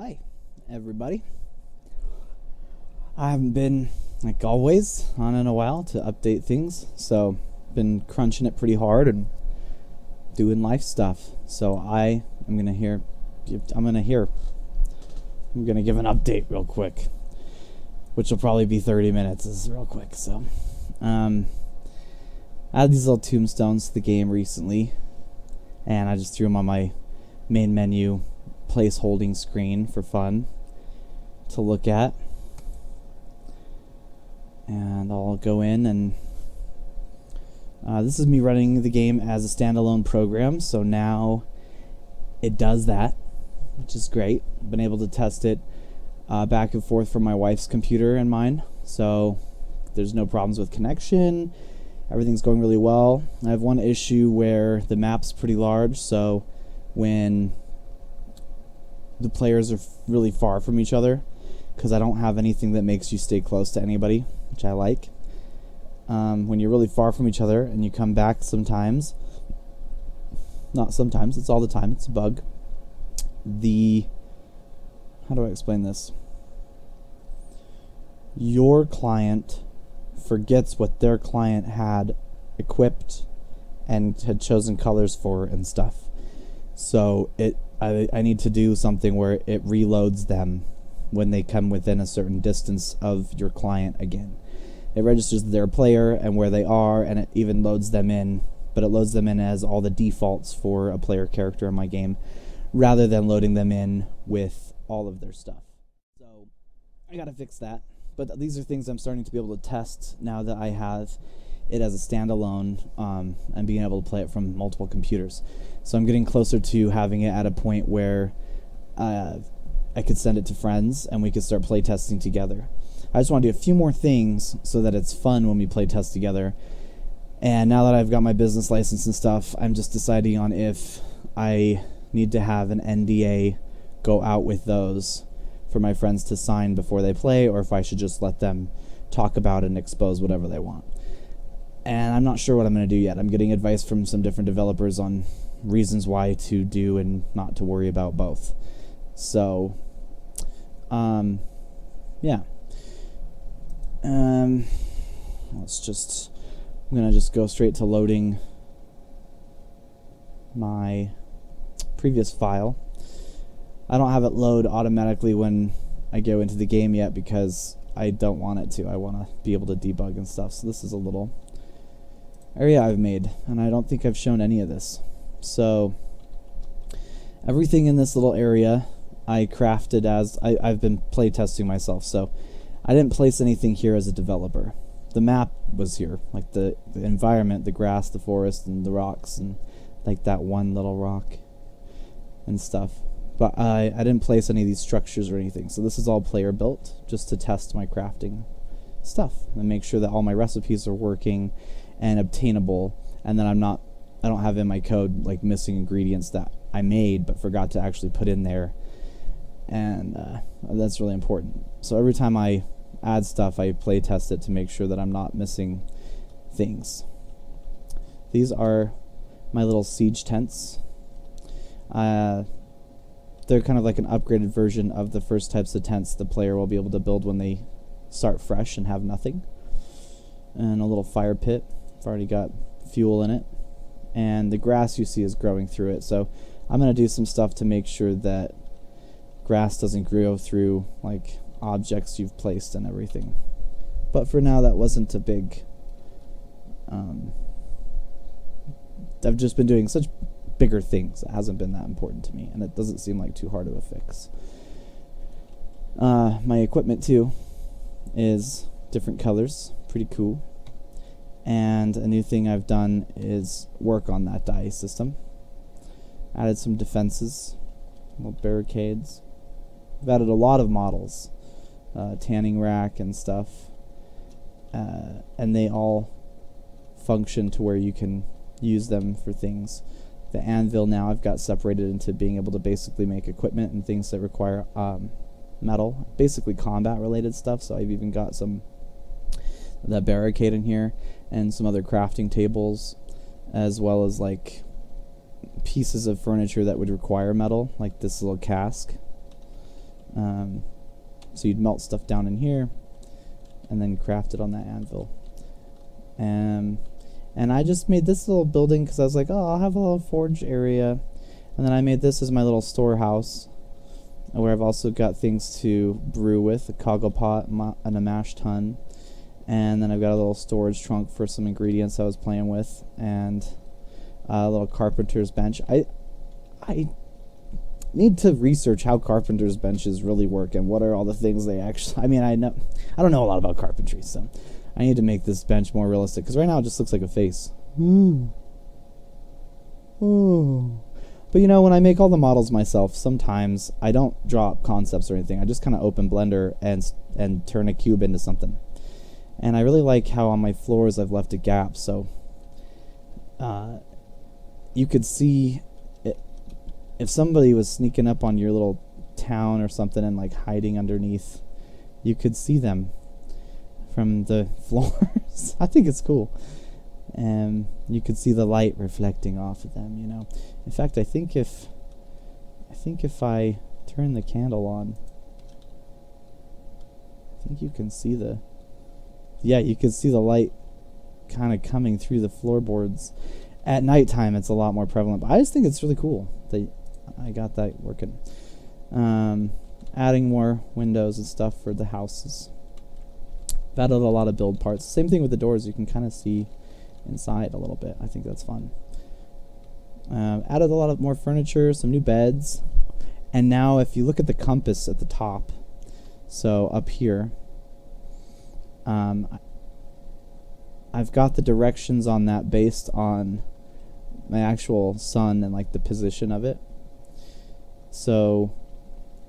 Hi, everybody. I haven't been, like always, on in a while to update things, so been crunching it pretty hard and doing life stuff. So I'm gonna give an update real quick, which will probably be 30 minutes. This is real quick. So, I had these little tombstones to the game recently, and I just threw them on my main menu place holding screen for fun to look at. And I'll go in and this is me running the game as a standalone program, so now it does that, which is great. Been able to test it back and forth from my wife's computer and mine, so there's no problems with connection. Everything's going really well. I have one issue where the map's pretty large, so when the players are really far from each other, because I don't have anything that makes you stay close to anybody, which I like. When you're really far from each other and you come back sometimes, not sometimes, it's all the time, it's a bug. How do I explain this? Your client forgets what their client had equipped and had chosen colors for and stuff. So I need to do something where it reloads them when they come within a certain distance of your client again. It registers their player and where they are, and it even loads them in, but it loads them in as all the defaults for a player character in my game, rather than loading them in with all of their stuff. So I gotta fix that. But these are things I'm starting to be able to test now that I have it as a standalone, and being able to play it from multiple computers. So I'm getting closer to having it at a point where I could send it to friends and we could start play testing together. I just want to do a few more things so that it's fun when we play test together. And now that I've got my business license and stuff, I'm just deciding on if I need to have an NDA go out with those for my friends to sign before they play, or if I should just let them talk about and expose whatever they want. And I'm not sure what I'm going to do yet. I'm getting advice from some different developers on reasons why to do and not to worry about both. So, yeah. I'm going to just go straight to loading my previous file. I don't have it load automatically when I go into the game yet because I don't want it to. I want to be able to debug and stuff. So this is a little area I've made, and I don't think I've shown any of this. So everything in this little area I crafted as I've been play testing myself, so I didn't place anything here as a developer. The map was here, like the environment, the grass, the forest, and the rocks, and like that one little rock and stuff. But I didn't place any of these structures or anything, so this is all player built just to test my crafting stuff and make sure that all my recipes are working and obtainable, and that I don't have in my code like missing ingredients that I made but forgot to actually put in there. And that's really important. So every time I add stuff, I play test it to make sure that I'm not missing things. These are my little siege tents. They're kind of like an upgraded version of the first types of tents the player will be able to build when they start fresh and have nothing. And a little fire pit. I've already got fuel in it. And the grass you see is growing through it. So I'm going to do some stuff to make sure that grass doesn't grow through like objects you've placed and everything. But for now, that wasn't a big... I've just been doing such bigger things. It hasn't been that important to me, and it doesn't seem like too hard of a fix. My equipment too is different colors, pretty cool. And a new thing I've done is work on that die system. Added some defenses, little barricades. I've added a lot of models, tanning rack and stuff, and they all function to where you can use them for things. The anvil now I've got separated into being able to basically make equipment and things that require metal, basically combat related stuff. So I've even got some the barricade in here and some other crafting tables, as well as like pieces of furniture that would require metal, like this little cask. So you'd melt stuff down in here and then craft it on that anvil. And I just made this little building because I was like, oh, I'll have a little forge area. And then I made this as my little storehouse, where I've also got things to brew with, a coggle pot and a mash tun. And then I've got a little storage trunk for some ingredients I was playing with, and a little carpenter's bench. I need to research how carpenter's benches really work and what are all the things they actually... I mean, I don't know a lot about carpentry, so I need to make this bench more realistic, because right now it just looks like a face. But you know, when I make all the models myself, sometimes I don't draw up concepts or anything. I just kind of open Blender and turn a cube into something. And I really like how on my floors I've left a gap, so you could see it, if somebody was sneaking up on your little town or something and like hiding underneath, you could see them from the floors. I think it's cool. And you could see the light reflecting off of them, you know. In fact, I think if I turn the candle on, I think you can see you can see the light kind of coming through the floorboards. At nighttime, it's a lot more prevalent, but I just think it's really cool that I got that working. Adding more windows and stuff for the houses. I've added a lot of build parts. Same thing with the doors. You can kind of see inside a little bit. I think that's fun. Added a lot of more furniture, some new beds, and now if you look at the compass at the top, so up here, I've got the directions on that based on my actual sun and like the position of it. So,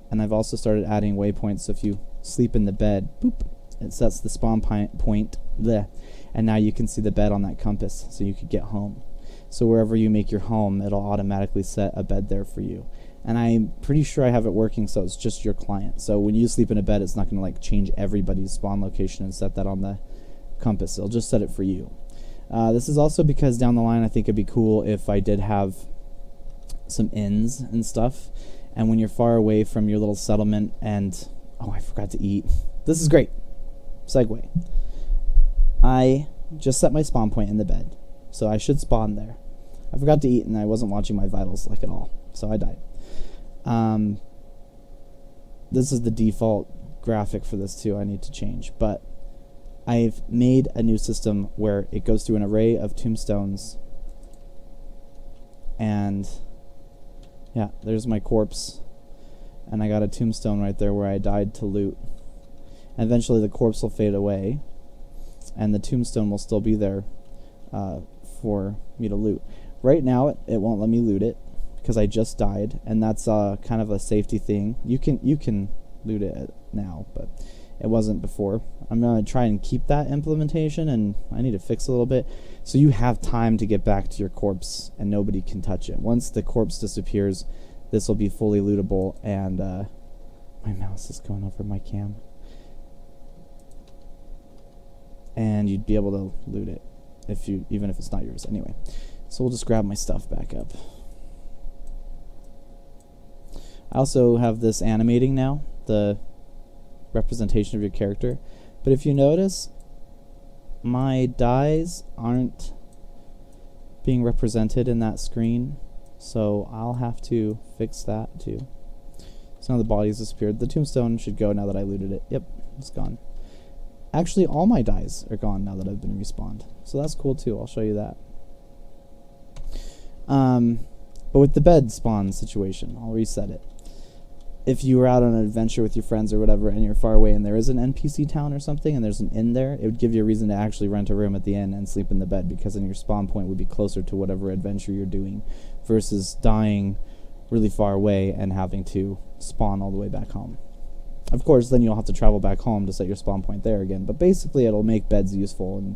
and I've also started adding waypoints. So if you sleep in the bed, boop, it sets the spawn point there, and now you can see the bed on that compass, so you could get home. So wherever you make your home, it'll automatically set a bed there for you. And I'm pretty sure I have it working so it's just your client. So when you sleep in a bed, it's not going to like change everybody's spawn location and set that on the compass. It'll just set it for you. This is also because down the line I think it'd be cool if I did have some inns and stuff. And when you're far away from your little settlement and... Oh, I forgot to eat. This is great. Segue. I just set my spawn point in the bed, so I should spawn there. I forgot to eat and I wasn't watching my vitals like at all, so I died. This is the default graphic for this too. I need to change, but I've made a new system where it goes through an array of tombstones, and yeah, there's my corpse, and I got a tombstone right there where I died to loot. And eventually the corpse will fade away, and the tombstone will still be there for me to loot. Right now it won't let me loot it because I just died, and that's kind of a safety thing. You can loot it now, but it wasn't before. I'm going to try and keep that implementation, and I need to fix a little bit so you have time to get back to your corpse and nobody can touch it. Once the corpse disappears, this will be fully lootable, and my mouse is going over my cam. And you'd be able to loot it even if it's not yours. Anyway, so we'll just grab my stuff back up. I also have this animating now, the representation of your character. But if you notice, my dies aren't being represented in that screen, so I'll have to fix that too. So now the body's disappeared. The tombstone should go now that I looted it. Yep, it's gone. Actually, all my dies are gone now that I've been respawned. So that's cool too. I'll show you that. But with the bed spawn situation, I'll reset it. If you were out on an adventure with your friends or whatever and you're far away and there is an NPC town or something and there's an inn there, it would give you a reason to actually rent a room at the inn and sleep in the bed, because then your spawn point would be closer to whatever adventure you're doing versus dying really far away and having to spawn all the way back home. Of course, then you'll have to travel back home to set your spawn point there again, but basically it'll make beds useful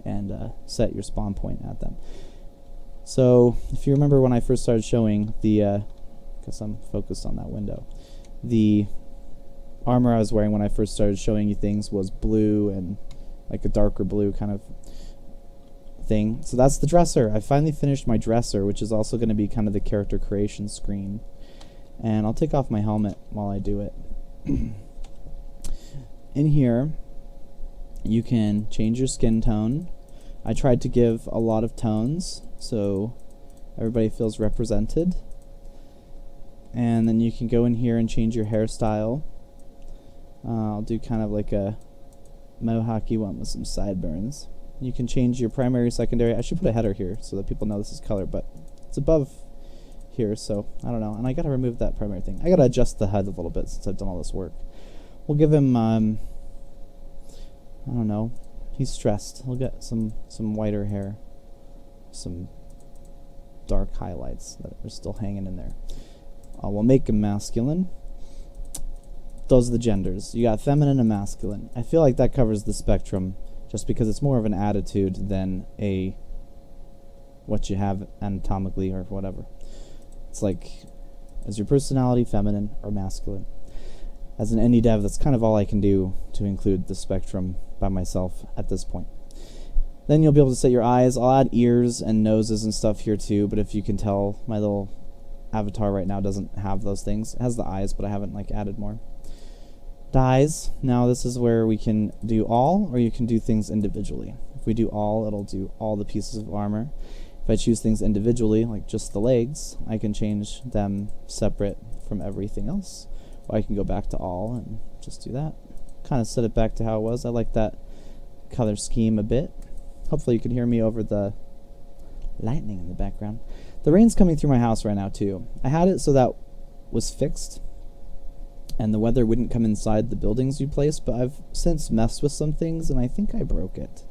and set your spawn point at them. So, if you remember when I first started showing the, because I'm focused on that window, the armor I was wearing when I first started showing you things was blue and like a darker blue kind of thing. So that's the dresser. I finally finished my dresser, which is also going to be kind of the character creation screen. And I'll take off my helmet while I do it. In here, you can change your skin tone. I tried to give a lot of tones so everybody feels represented. And then you can go in here and change your hairstyle. I'll do kind of like a mohawky one with some sideburns. You can change your primary, secondary. I should put a header here so that people know this is color, but it's above here, so I don't know. And I gotta remove that primary thing. I gotta adjust the HUD a little bit since I've done all this work. We'll give him, I don't know. He's stressed. He'll get some whiter hair, some dark highlights that are still hanging in there. We'll make him masculine. Those are the genders. You got feminine and masculine. I feel like that covers the spectrum just because it's more of an attitude than a what you have anatomically or whatever. It's like, is your personality feminine or masculine? As an indie dev, that's kind of all I can do to include the spectrum by myself at this point. Then you'll be able to set your eyes. I'll add ears and noses and stuff here too, but if you can tell, my little avatar right now doesn't have those things. It has the eyes, but I haven't like added more. Dyes. Now this is where we can do all, or you can do things individually. If we do all, it'll do all the pieces of armor. If I choose things individually, like just the legs, I can change them separate from everything else. Or I can go back to all and just do that. Kind of set it back to how it was. I like that color scheme a bit. Hopefully you can hear me over the lightning in the background. The rain's coming through my house right now too. I had it so that was fixed and the weather wouldn't come inside the buildings you place, but I've since messed with some things and I think I broke it.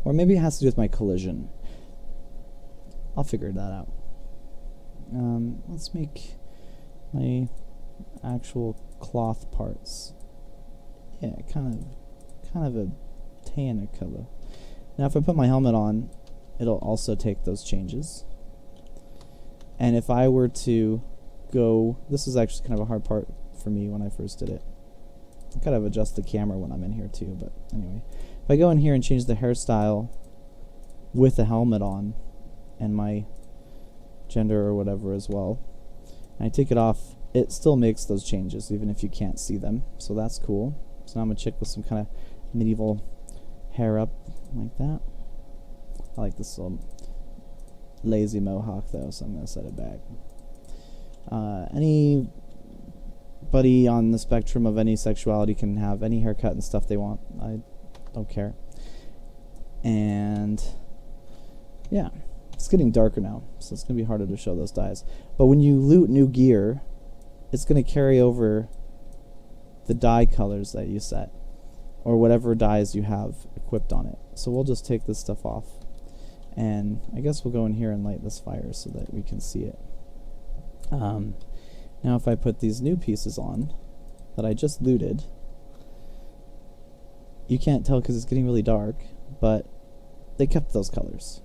Or maybe it has to do with my collision. I'll figure that out. Let's make my actual cloth parts. Yeah, kind of a tan color. Now if I put my helmet on, it'll also take those changes. And if I were to go, this is actually kind of a hard part for me when I first did it. I kind of adjust the camera when I'm in here too, but anyway. If I go in here and change the hairstyle with the helmet on and my gender or whatever as well, and I take it off, it still makes those changes even if you can't see them, so that's cool. So now I'm a chick with some kind of medieval hair up like that. I like this little lazy mohawk though, so I'm going to set it back. Anybody on the spectrum of any sexuality can have any haircut and stuff they want. I don't care. And yeah, it's getting darker now, so it's going to be harder to show those dyes. But when you loot new gear, it's going to carry over the dye colors that you set, or whatever dyes you have equipped on it. So we'll just take this stuff off, and I guess we'll go in here and light this fire so that we can see it. Now if I put these new pieces on that I just looted, you can't tell because it's getting really dark, but they kept those colors.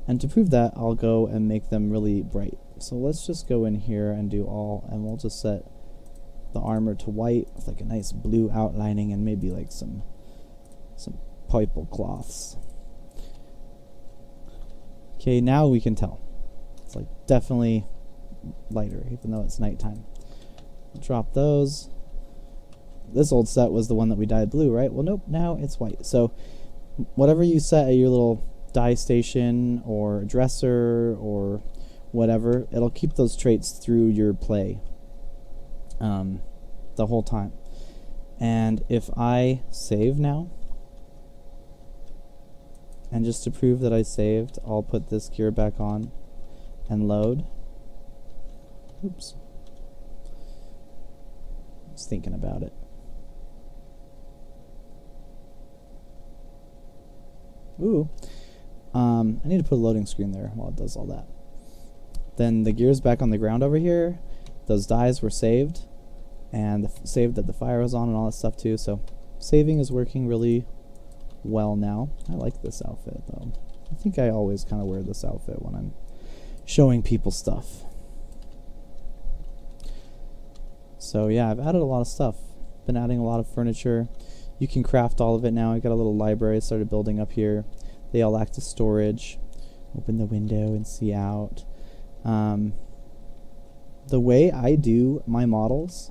And to prove that, I'll go and make them really bright. So let's just go in here and do all, and we'll just set the armor to white with like a nice blue outlining and maybe like some purple cloths. Okay, now we can tell. It's like definitely lighter, even though it's nighttime. Drop those. This old set was the one that we dyed blue, right? Well, nope, now it's white. So whatever you set at your little dye station or dresser or whatever, it'll keep those traits through your play the whole time. And if I save now, and just to prove that I saved, I'll put this gear back on and load. Oops. I was thinking about it. Ooh. I need to put a loading screen there while it does all that. Then the gear's back on the ground over here. Those dyes were saved, and saved that the fire was on and all that stuff too. So saving is working really well now. I like this outfit though. I think I always kind of wear this outfit when I'm showing people stuff. So yeah, I've added a lot of stuff. Been adding a lot of furniture. You can craft all of it now. I got a little library I started building up here. They all act as storage. Open the window and see out. The way I do my models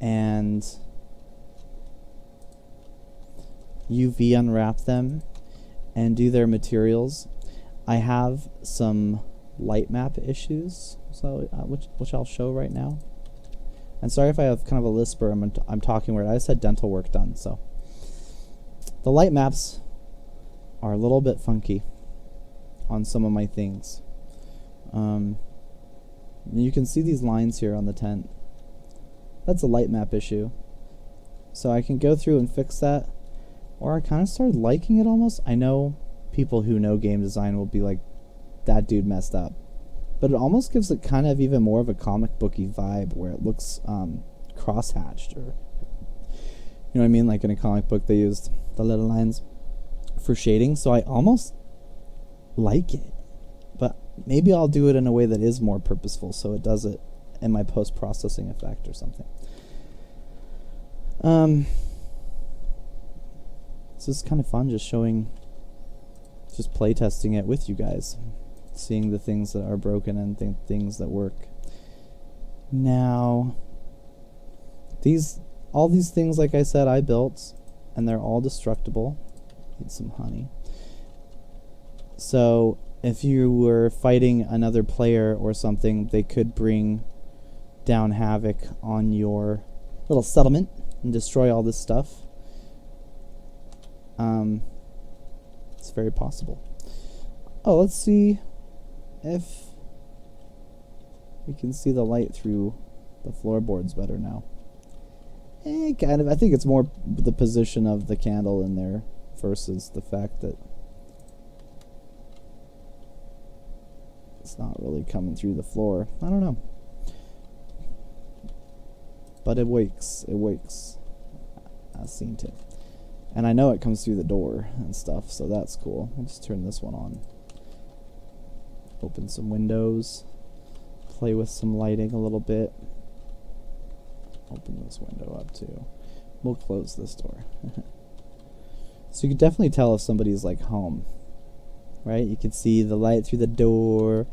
and UV unwrap them and do their materials. I have some light map issues, so which I'll show right now. And sorry if I have kind of a lisper. I'm talking weird. I just had dental work done, so the light maps are a little bit funky on some of my things. You can see these lines here on the tent. That's a light map issue. So I can go through and fix that, or I kind of started liking it almost. I know people who know game design will be like, that dude messed up. But it almost gives it kind of even more of a comic booky vibe where it looks cross-hatched, or you know what I mean? Like in a comic book they used the little lines for shading, so I almost like it. But maybe I'll do it in a way that is more purposeful, so it does it in my post-processing effect or something. So it's kind of fun just play testing it with you guys, seeing the things that are broken and things that work. Now, all these things, like I said, I built, and they're all destructible. Need some honey. So if you were fighting another player or something, they could bring down havoc on your little settlement and destroy all this stuff. It's very possible. Oh, let's see if we can see the light through the floorboards better now. Kind of. I think it's more the position of the candle in there versus the fact that it's not really coming through the floor. I don't know. But it wakes. It wakes. I've seen it. And I know it comes through the door and stuff, so that's cool. I'll just turn this one on. Open some windows. Play with some lighting a little bit. Open this window up too. We'll close this door. So you can definitely tell if somebody's like home, right? You can see the light through the door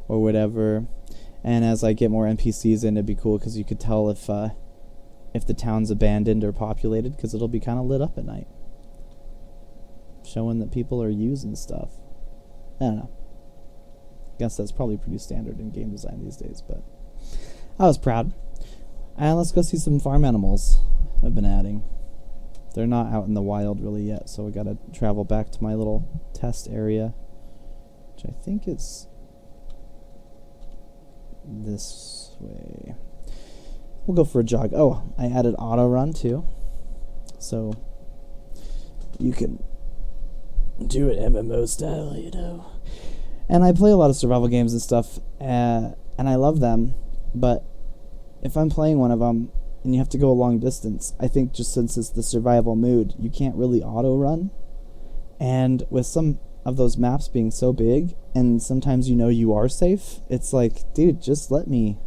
or whatever. And as I get more NPCs in, it'd be cool because you could tell if the town's abandoned or populated, because it'll be kind of lit up at night, showing that people are using stuff. I don't know. I guess that's probably pretty standard in game design these days, but I was proud. And let's go see some farm animals I've been adding. They're not out in the wild really yet, so we gotta travel back to my little test area, which I think is this way. We'll go for a jog. Oh, I added auto run too, so you can do it MMO style, you know. And I play a lot of survival games and stuff, and I love them, but if I'm playing one of them and you have to go a long distance, I think just since it's the survival mood, you can't really auto run. And with some of those maps being so big, and sometimes you know you are safe, it's like, dude, just let me.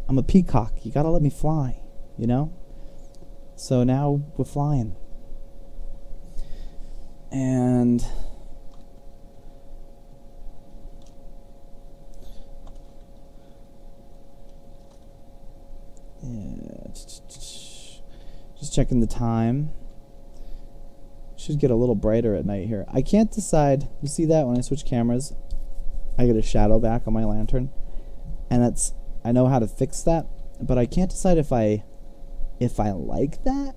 I'm a peacock. You gotta let me fly, you know? So now we're flying. And yeah, just checking the time. Should get a little brighter at night here. I can't decide. You see that when I switch cameras? I get a shadow back on my lantern. And I know how to fix that, but I can't decide if I like that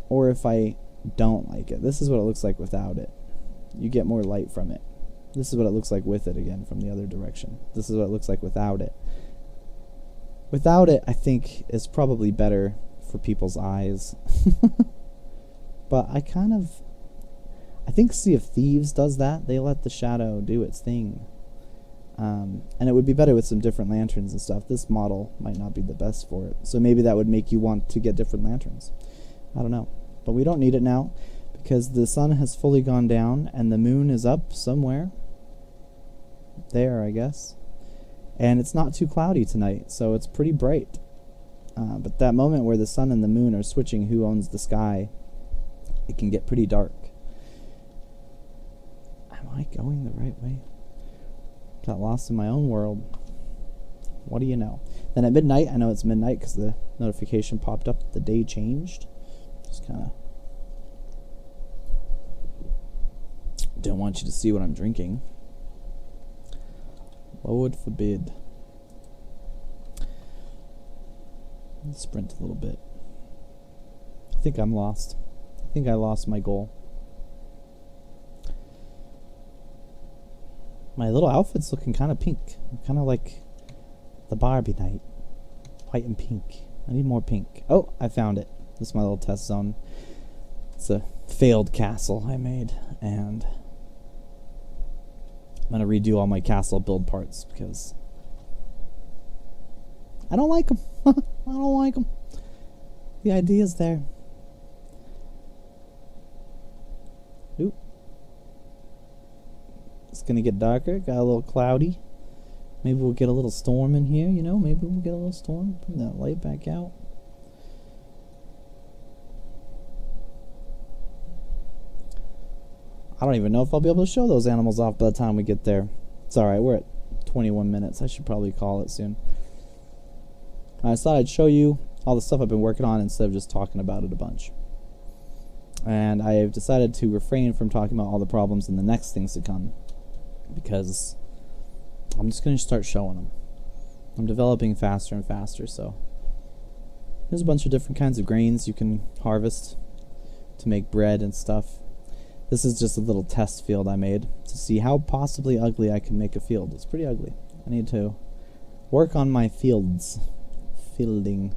or if I don't like it. This is what it looks like without it. You get more light from it. This is what it looks like with it again from the other direction. This is what it looks like without it. Without it, I think is probably better for people's eyes. But I think Sea of Thieves does that. They let the shadow do its thing. And it would be better with some different lanterns and stuff. This model might not be the best for it. So maybe that would make you want to get different lanterns. I don't know. But we don't need it now because the sun has fully gone down and the moon is up somewhere. There, I guess. And it's not too cloudy tonight, so it's pretty bright. But that moment where the sun and the moon are switching who owns the sky, it can get pretty dark. Am I going the right way? Got lost in my own world. What do you know? Then at midnight, I know it's midnight because the notification popped up, the day changed. Just kind of don't want you to see what I'm drinking. Lord forbid. Let's sprint a little bit. I think I'm lost. I think I lost my goal. My little outfit's looking kind of pink. Kind of like the Barbie night. White and pink. I need more pink. Oh, I found it. This is my little test zone. It's a failed castle I made, and I'm going to redo all my castle build parts because I don't like them. I don't like them. The idea's there. Oop. It's going to get darker. Got a little cloudy. Maybe we'll get a little storm in here, you know? Maybe we'll get a little storm. Bring that light back out. I don't even know if I'll be able to show those animals off by the time we get there. It's alright, we're at 21 minutes. I should probably call it soon. I thought I'd show you all the stuff I've been working on instead of just talking about it a bunch. And I've decided to refrain from talking about all the problems and the next things to come, because I'm just going to start showing them. I'm developing faster and faster, so there's a bunch of different kinds of grains you can harvest to make bread and stuff. This is just a little test field I made to see how possibly ugly I can make a field. It's pretty ugly. I need to work on my fields. Fielding.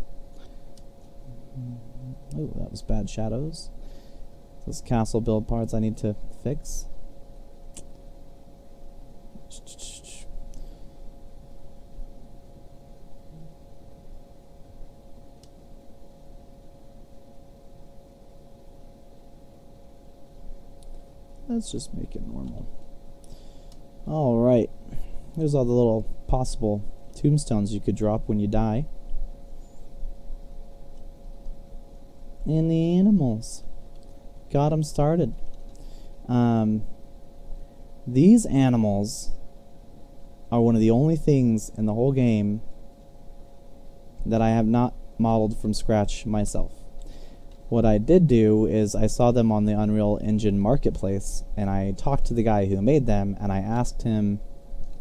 Oh, that was bad shadows. Those castle build parts I need to fix. Let's just make it normal. Alright. There's all the little possible tombstones you could drop when you die. And the animals. Got them started. These animals are one of the only things in the whole game that I have not modeled from scratch myself. What I did do is I saw them on the Unreal Engine marketplace, and I talked to the guy who made them, and I asked him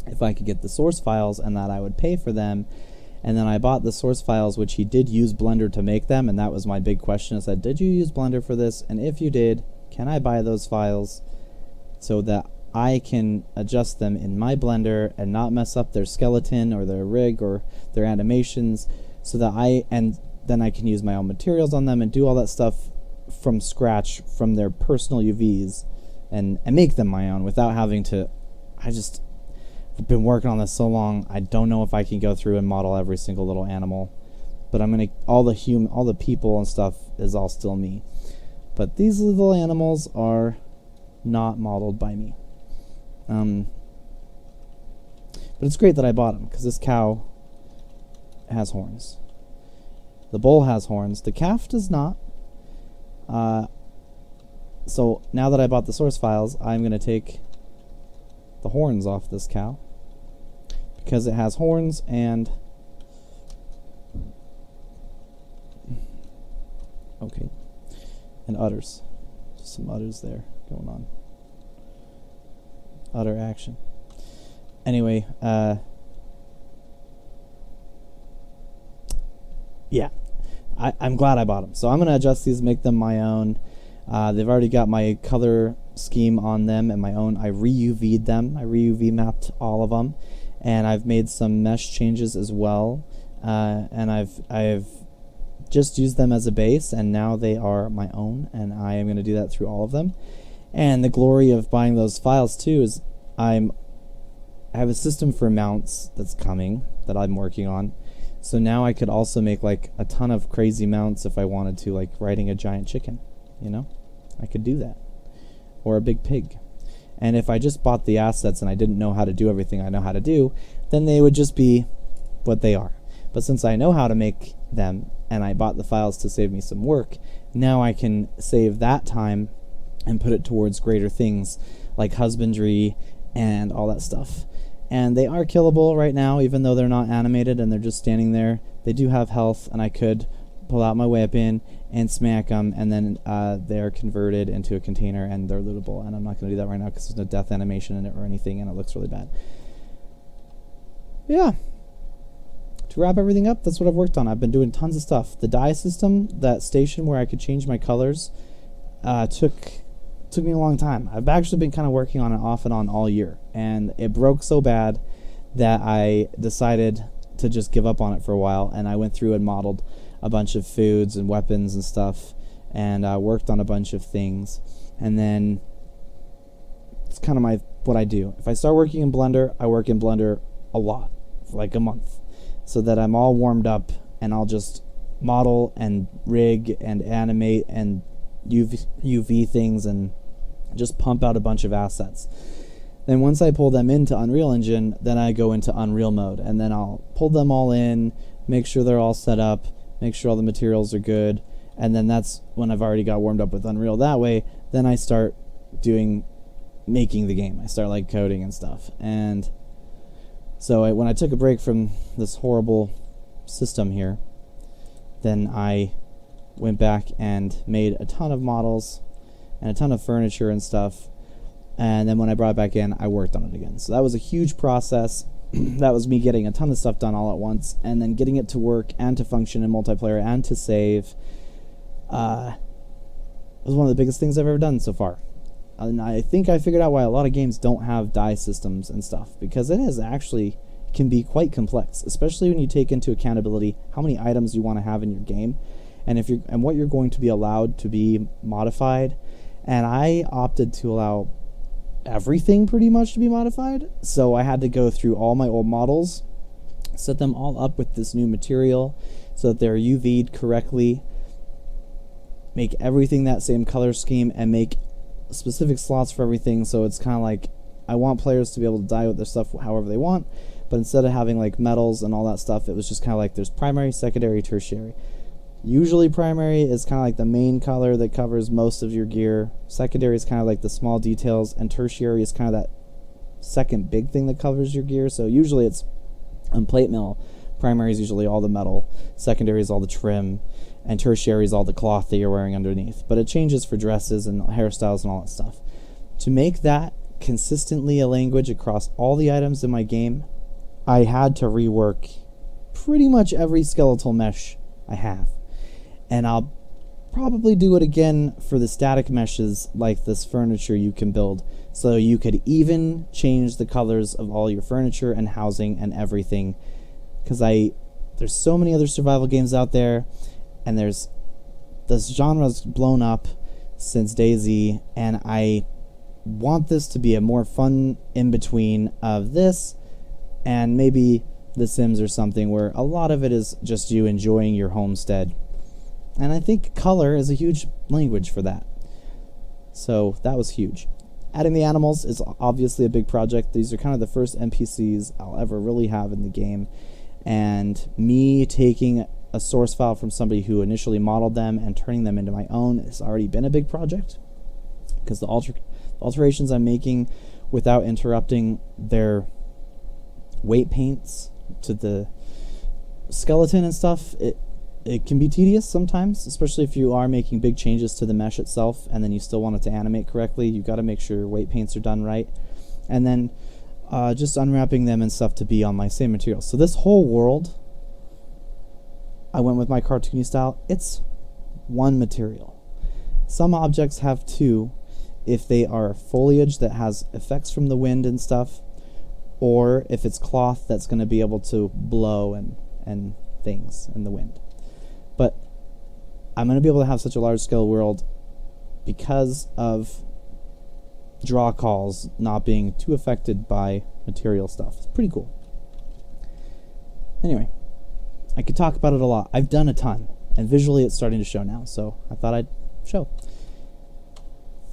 if I could get the source files and that I would pay for them. And then I bought the source files, which he did use Blender to make them, and that was my big question. I said, did you use Blender for this? And if you did, can I buy those files so that I can adjust them in my Blender and not mess up their skeleton or their rig or their animations, so that then I can use my own materials on them and do all that stuff from scratch from their personal UVs and make them my own without having to. I've been working on this so long, I don't know if I can go through and model every single little animal, but I'm gonna all the people and stuff is all still me. But these little animals are not modeled by me. But it's great that I bought them, because this cow has horns. The bull has horns. The calf does not. So now that I bought the source files, I'm going to take the horns off this cow, because it has horns and udders. Just some udders there going on. Udder action. Anyway, yeah, I'm glad I bought them. So I'm going to adjust these, make them my own. They've already got my color scheme on them and my own. I re-UV'd them. I re-UV mapped all of them, and I've made some mesh changes as well. And I've just used them as a base, and now they are my own, and I am going to do that through all of them. And the glory of buying those files too is I have a system for mounts that's coming that I'm working on. So now I could also make like a ton of crazy mounts if I wanted to, like riding a giant chicken, you know? I could do that. Or a big pig. And if I just bought the assets and I didn't know how to do everything I know how to do, then they would just be what they are. But since I know how to make them and I bought the files to save me some work, now I can save that time and put it towards greater things like husbandry and all that stuff. And they are killable right now, even though they're not animated and they're just standing there. They do have health, and I could pull out my weapon and smack them, and then they're converted into a container and they're lootable. And I'm not going to do that right now because there's no death animation in it or anything, and it looks really bad. Yeah. To wrap everything up, that's what I've worked on. I've been doing tons of stuff. The dye system, that station where I could change my colors, took me a long time. I've actually been kind of working on it off and on all year, and it broke so bad that I decided to just give up on it for a while, and I went through and modeled a bunch of foods and weapons and stuff, and worked on a bunch of things. And then it's kind of what I do. If I start working in Blender, I work in Blender a lot, for like a month, so that I'm all warmed up, and I'll just model and rig and animate and UV things and just pump out a bunch of assets. Then once I pull them into Unreal Engine, then I go into Unreal mode, and then I'll pull them all in, make sure they're all set up, make sure all the materials are good, and then that's when I've already got warmed up with Unreal that way. Then I start making the game. I start like coding and stuff. And so when I took a break from this horrible system here, then I went back and made a ton of models and a ton of furniture and stuff. And then when I brought it back in, I worked on it again. So that was a huge process. That was me getting a ton of stuff done all at once, and then getting it to work and to function in multiplayer and to save. It was one of the biggest things I've ever done so far. And I think I figured out why a lot of games don't have dye systems and stuff, because it can be quite complex, especially when you take into accountability how many items you want to have in your game, and what you're going to be allowed to be modified. And I opted to allow everything pretty much to be modified, so I had to go through all my old models, set them all up with this new material so that they're UV'd correctly, make everything that same color scheme, and make specific slots for everything. So it's kind of like, I want players to be able to dye with their stuff however they want, but instead of having like metals and all that stuff, it was just kind of like there's primary, secondary, tertiary. Usually primary is kind of like the main color that covers most of your gear. Secondary is kind of like the small details, and tertiary is kind of that second big thing that covers your gear. So usually it's on plate mill. Primary is usually all the metal, secondary is all the trim, and tertiary is all the cloth that you're wearing underneath. But it changes for dresses and hairstyles and all that stuff. To make that consistently a language across all the items in my game, I had to rework pretty much every skeletal mesh I have. And I'll probably do it again for the static meshes like this furniture you can build, so you could even change the colors of all your furniture and housing and everything, because there's so many other survival games out there, and this genre's blown up since DayZ, and I want this to be a more fun in-between of this and maybe The Sims or something, where a lot of it is just you enjoying your homestead. And I think color is a huge language for that. So that was huge. Adding the animals is obviously a big project. These are kind of the first NPCs I'll ever really have in the game. And me taking a source file from somebody who initially modeled them and turning them into my own has already been a big project, because the alterations I'm making without interrupting their weight paints to the skeleton and stuff, it can be tedious sometimes, especially if you are making big changes to the mesh itself and then you still want it to animate correctly. You've got to make sure your weight paints are done right. And then just unwrapping them and stuff to be on my same material. So this whole world, I went with my cartoony style. It's one material. Some objects have two if they are foliage that has effects from the wind and stuff, or if it's cloth that's going to be able to blow and things in the wind. But I'm going to be able to have such a large scale world because of draw calls not being too affected by material stuff. It's pretty cool. Anyway, I could talk about it a lot. I've done a ton, and visually it's starting to show now, so I thought I'd show.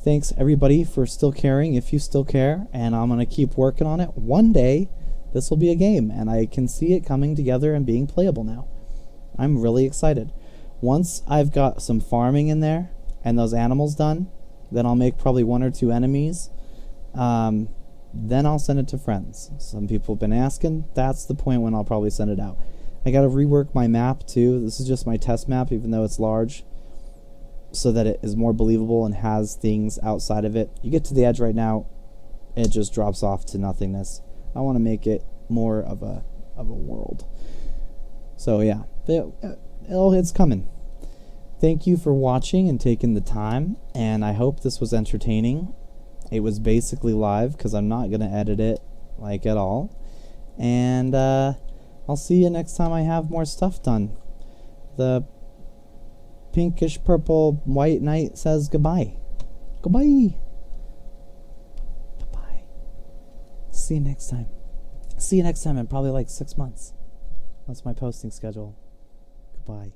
Thanks everybody for still caring, if you still care, and I'm going to keep working on it. One day this will be a game, and I can see it coming together and being playable now. I'm really excited. Once I've got some farming in there and those animals done, then I'll make probably 1 or 2 enemies. then I'll send it to friends. Some people have been asking. That's the point when I'll probably send it out. I got to rework my map too. This is just my test map, even though it's large, so that it is more believable and has things outside of it. You get to the edge right now, it just drops off to nothingness. I want to make it more of a world. So yeah, it's coming. Thank you for watching and taking the time, and I hope this was entertaining. It was basically live because I'm not going to edit it like at all. And I'll see you next time I have more stuff done. The pinkish purple white knight says goodbye. Goodbye. Bye-bye. See you next time. See you next time in probably like 6 months. That's my posting schedule. Goodbye.